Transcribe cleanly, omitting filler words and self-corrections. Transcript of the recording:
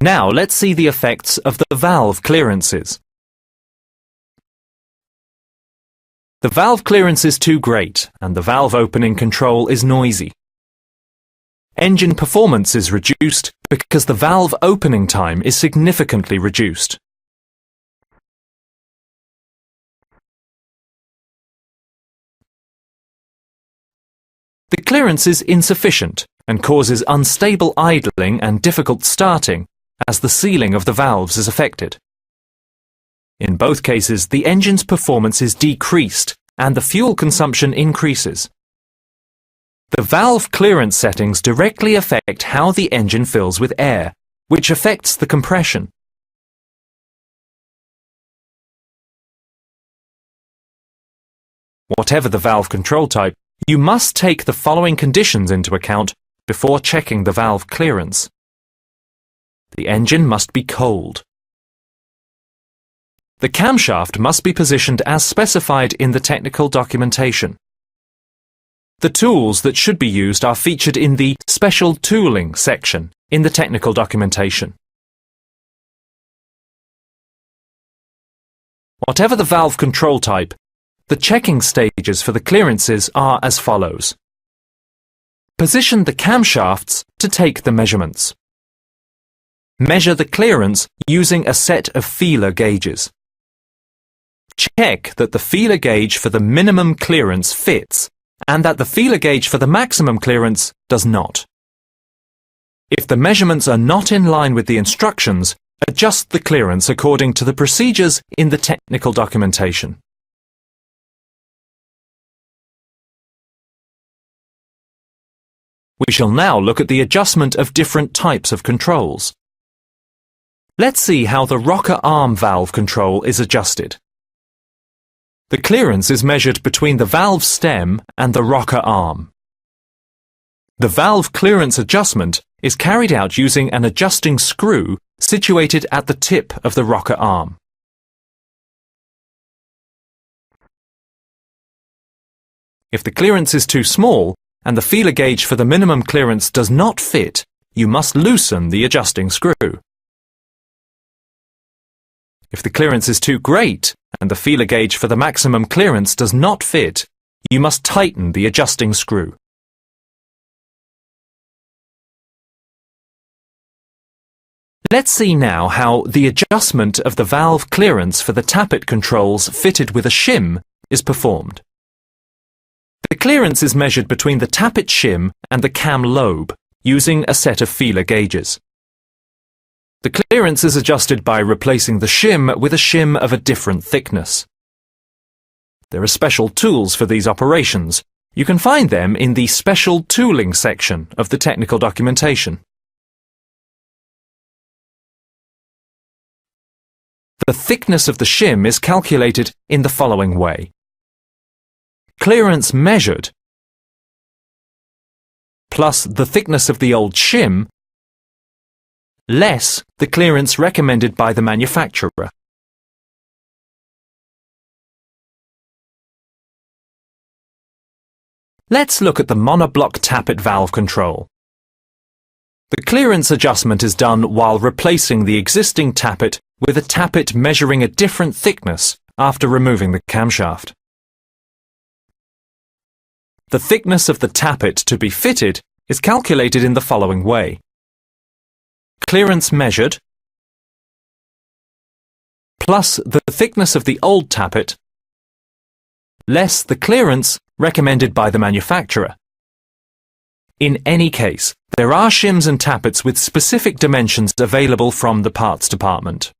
Now let's see the effects of the valve clearances. The valve clearance is too great and the valve opening control is noisy. Engine performance is reduced because the valve opening time is significantly reduced. The clearance is insufficient and causes unstable idling and difficult starting as the sealing of the valves is affected. In both cases, the engine's performance is decreased and the fuel consumption increases. The valve clearance settings directly affect how the engine fills with air, which affects the compression. Whatever the valve control type, you must take the following conditions into account before checking the valve clearance. The engine must be cold. The camshaft must be positioned as specified in the technical documentation. The tools that should be used are featured in the Special Tooling section in the technical documentation. Whatever the valve control type, the checking stages for the clearances are as follows. Position the camshafts to take the measurements. Measure the clearance using a set of feeler gauges. Check that the feeler gauge for the minimum clearance fits and that the feeler gauge for the maximum clearance does not. If the measurements are not in line with the instructions, adjust the clearance according to the procedures in the technical documentation. We shall now look at the adjustment of different types of controls. Let's see how the rocker arm valve control is adjusted. The clearance is measured between the valve stem and the rocker arm. The valve clearance adjustment is carried out using an adjusting screw situated at the tip of the rocker arm. If the clearance is too small and the feeler gauge for the minimum clearance does not fit, you must loosen the adjusting screw. If the clearance is too great and the feeler gauge for the maximum clearance does not fit, you must tighten the adjusting screw. Let's see now how the adjustment of the valve clearance for the tappet controls fitted with a shim is performed. The clearance is measured between the tappet shim and the cam lobe using a set of feeler gauges. The clearance is adjusted by replacing the shim with a shim of a different thickness. There are special tools for these operations. You can find them in the Special Tooling section of the technical documentation. The thickness of the shim is calculated in the following way. Clearance measured plus the thickness of the old shim less the clearance recommended by the manufacturer. Let's look at the monoblock tappet valve control. The clearance adjustment is done while replacing the existing tappet with a tappet measuring a different thickness after removing the camshaft. The thickness of the tappet to be fitted is calculated in the following way. Clearance measured plus the thickness of the old tappet less the clearance recommended by the manufacturer. In any case, there are shims and tappets with specific dimensions available from the parts department.